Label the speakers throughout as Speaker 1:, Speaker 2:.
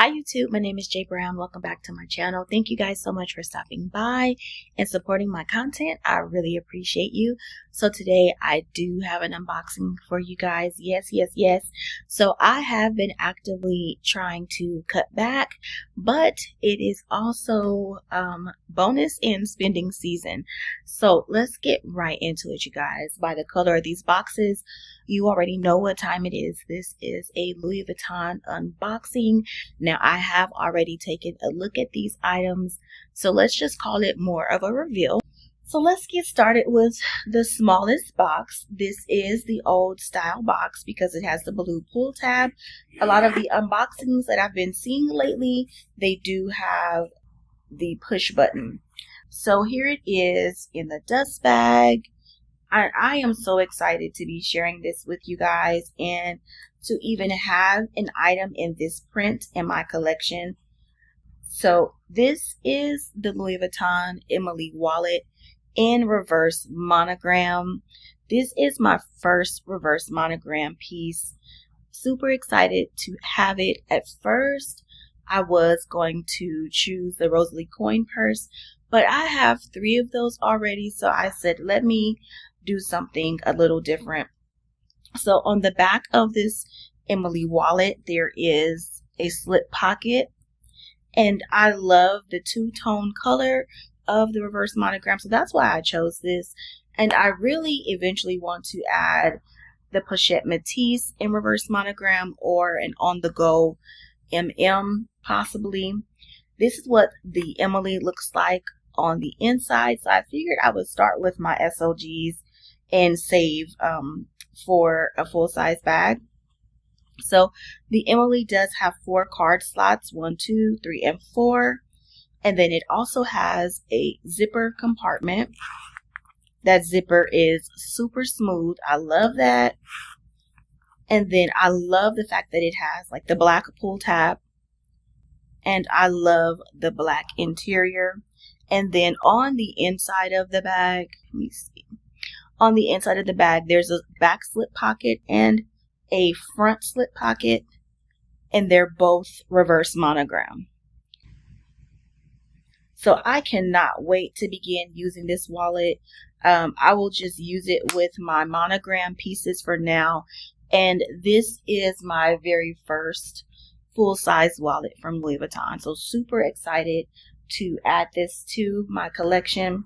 Speaker 1: Hi YouTube, my name is Jay Brown. Welcome back to my channel. Thank you guys so much for stopping by and supporting my content. I really appreciate you. So today I do have an unboxing for you guys. Yes. So I have been actively trying to cut back, but it is also bonus and spending season. So let's get right into it, you guys. By the color of these boxes, you already know what time it is. This is a Louis Vuitton unboxing. Now, I have already taken a look at these items, so let's just call it more of a reveal. So let's get started with the smallest box. This is the old style box because it has the blue pull tab. A lot of the unboxings that I've been seeing lately, they do have the push button. So here it is in the dust bag. I am so excited to be sharing this with you guys and to even have an item in this print in my collection. So this is the Louis Vuitton Emily wallet in reverse monogram. This is my first reverse monogram piece. Super excited to have it. At first, I was going to choose the Rosalie coin purse, but I have 3 of those already, so I said, let me do something a little different. So on the back of this Emily wallet, there is a slip pocket, and I love the two-tone color of the reverse monogram, so that's why I chose this. And I really eventually want to add the pochette Matisse in reverse monogram or an on-the-go MM possibly. This is what the Emily looks like on the inside, so I figured I would start with my SOGs and save for a full-size bag. So the Emily does have 4 card slots, 1, 2, 3, and 4. And then it also has a zipper compartment. That zipper is super smooth. I love that. And then I love the fact that it has like the black pull tab. And I love the black interior. And then on the inside of the bag, let me see. On the inside of the bag, there's a back slip pocket and a front slip pocket, and they're both reverse monogram. So I cannot wait to begin using this wallet. I will just use it with my monogram pieces for now, and this is my very first full-size wallet from Louis Vuitton. So super excited to add this to my collection.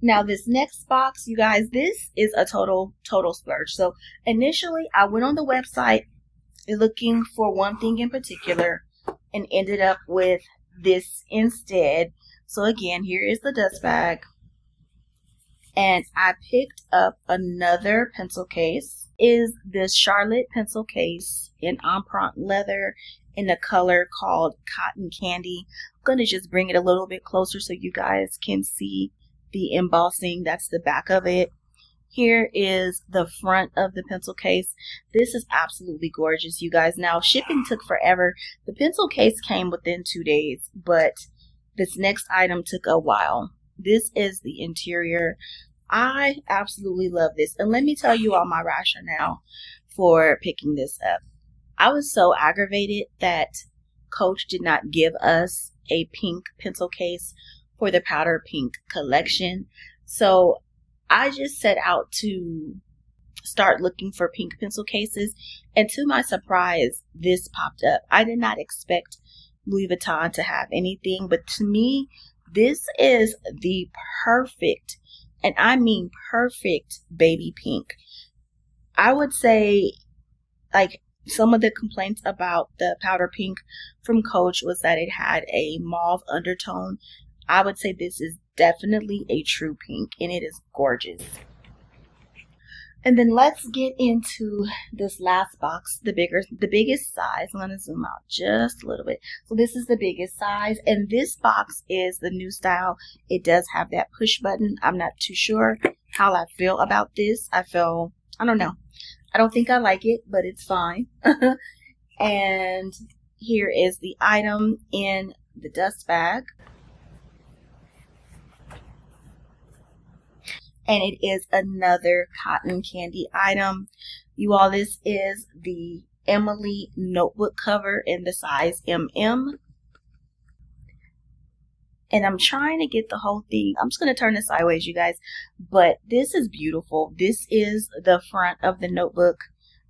Speaker 1: Now this next box, you guys, this is a total splurge. So initially I went on the website looking for one thing in particular and ended up with this instead. So again, here is the dust bag. And I picked up another pencil case. Is this Charlotte pencil case in empreinte leather in a color called Cotton Candy. I'm going to just bring it a little bit closer so you guys can see the embossing. That's the back of it. Here is the front of the pencil case. This is absolutely gorgeous, you guys. Now, shipping took forever. The pencil case came within 2 days, but this next item took a while. This is the interior. I absolutely love this. And let me tell you all my rationale for picking this up. I was so aggravated that Coach did not give us a pink pencil case for the powder pink collection. So I just set out to start looking for pink pencil cases, and to my surprise, this popped up. I did not expect Louis Vuitton to have anything, but to me, this is the perfect, and I mean perfect, baby pink. I would say, like, some of the complaints about the powder pink from Coach was that it had a mauve undertone. I would say this is definitely a true pink, and it is gorgeous. And then let's get into this last box, the biggest size. I'm going to zoom out just a little bit. So this is the biggest size, and this box is the new style. It does have that push button. I'm not too sure how I feel about this. I don't know. I don't think I like it, but it's fine. And here is the item in the dust bag. And it is another cotton candy item. You all, this is the Emily notebook cover in the size MM. And I'm trying to get the whole thing. I'm just going to turn this sideways, you guys. But this is beautiful. This is the front of the notebook.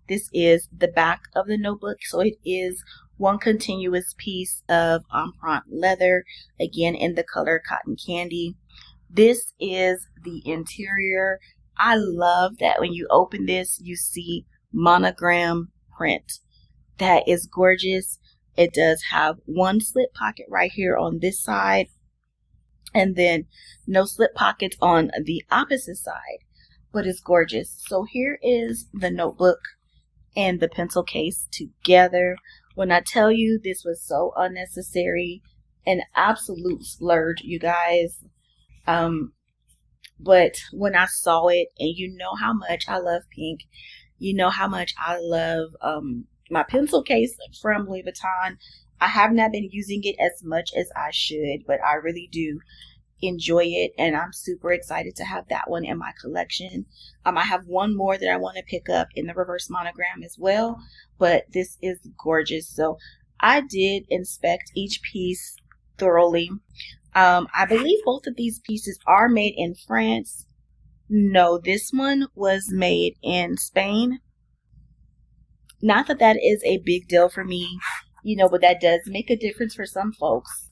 Speaker 1: This is the back of the notebook. So it is one continuous piece of empreinte leather. Again, in the color cotton candy. This is the interior. I love that when you open this, you see monogram print. That is gorgeous. It does have one slip pocket right here on this side. And then no slip pockets on the opposite side, but it's gorgeous. So here is the notebook and the pencil case together. When I tell you this was so unnecessary, an absolute splurge, you guys. But when I saw it, and you know how much I love pink, you know how much I love my pencil case from Louis Vuitton. I have not been using it as much as I should, but I really do enjoy it, and I'm super excited to have that one in my collection. I have one more that I want to pick up in the reverse monogram as well, but this is gorgeous. So I did inspect each piece thoroughly. I believe both of these pieces are made in France. No, this one was made in Spain. Not that that is a big deal for me, you know, but that does make a difference for some folks.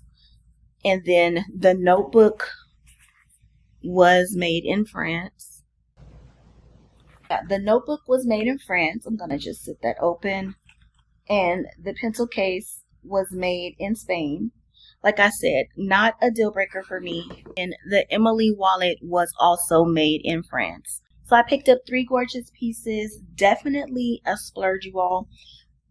Speaker 1: And then the notebook was made in France. Yeah, the notebook was made in France. I'm going to just sit that open. And the pencil case was made in Spain. Like I said, not a deal breaker for me. And the Emily wallet was also made in France. So I picked up 3 gorgeous pieces. Definitely a splurge, you all.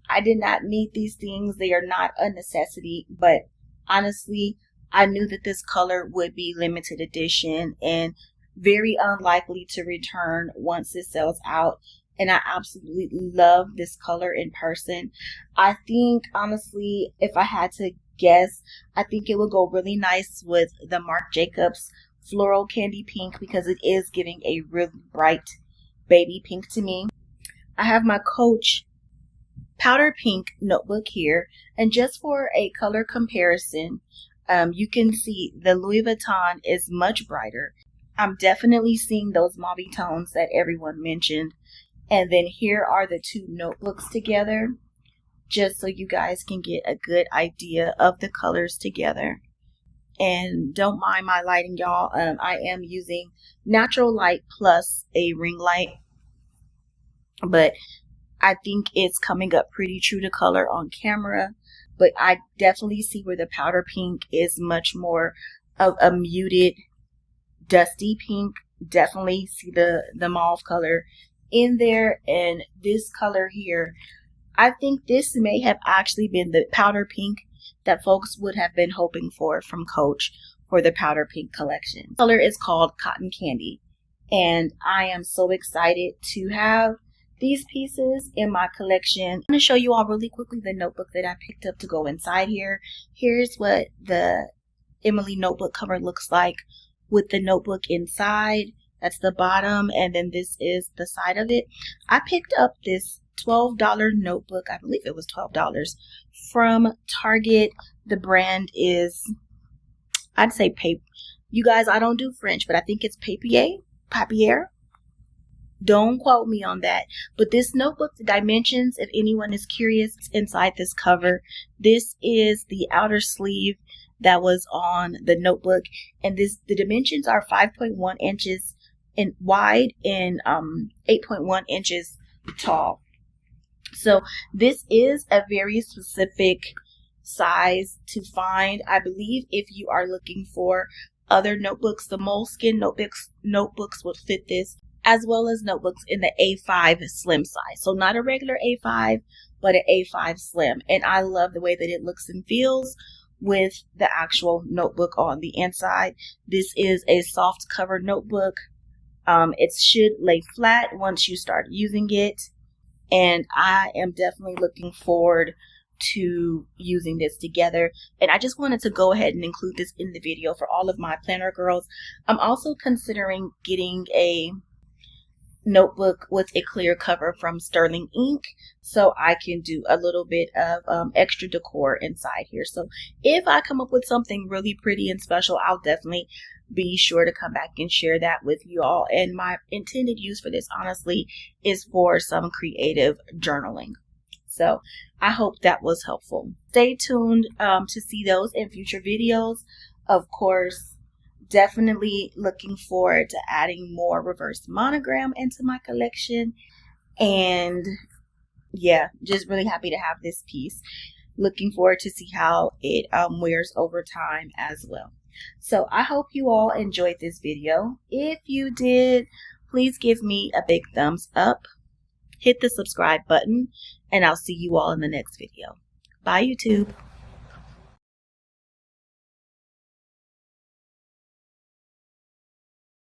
Speaker 1: I did not need these things. They are not a necessity. But honestly, I knew that this color would be limited edition and very unlikely to return once it sells out. And I absolutely love this color in person. I think, honestly, if I had to guess, I think it would go really nice with the Marc Jacobs floral candy pink, because it is giving a really bright baby pink to me. I have my Coach powder pink notebook here, and just for a color comparison, you can see the Louis Vuitton is much brighter. I'm definitely seeing those mauve tones that everyone mentioned. And then here are the 2 notebooks together, just so you guys can get a good idea of the colors together. And don't mind my lighting, y'all. I am using natural light plus a ring light, but I think it's coming up pretty true to color on camera. But I definitely see where the powder pink is much more of a muted, dusty pink. Definitely see the mauve color in there. And this color here, I think this may have actually been the powder pink that folks would have been hoping for from Coach for the powder pink collection. The color is called Cotton Candy, and I am so excited to have these pieces in my collection. I'm going to show you all really quickly the notebook that I picked up to go inside here. Here's what the Emily notebook cover looks like with the notebook inside. That's the bottom, and then this is the side of it. I picked up this $12 notebook. I believe it was $12 from Target. The brand is, I'd say paper. You guys, I don't do French, but I think it's papier. Don't quote me on that. But this notebook, the dimensions, if anyone is curious, inside this cover. This is the outer sleeve that was on the notebook, and the dimensions are 5.1 inches in wide and 8.1 inches tall. So this is a very specific size to find. I believe if you are looking for other notebooks, the Moleskine notebooks would fit this, as well as notebooks in the A5 slim size. So not a regular A5, but an A5 slim. And I love the way that it looks and feels with the actual notebook on the inside. This is a soft cover notebook. It should lay flat once you start using it. And I am definitely looking forward to using this together. And I just wanted to go ahead and include this in the video for all of my planner girls. I'm also considering getting notebook with a clear cover from Sterling Ink, so I can do a little bit of extra decor inside here. So if I come up with something really pretty and special, I'll definitely be sure to come back and share that with you all. And my intended use for this, honestly, is for some creative journaling. So I hope that was helpful. Stay tuned to see those in future videos. Of course, definitely looking forward to adding more reverse monogram into my collection. And yeah, just really happy to have this piece. Looking forward to see how it wears over time as well. So I hope you all enjoyed this video. If you did, please give me a big thumbs up. Hit the subscribe button, and I'll see you all in the next video. Bye, YouTube.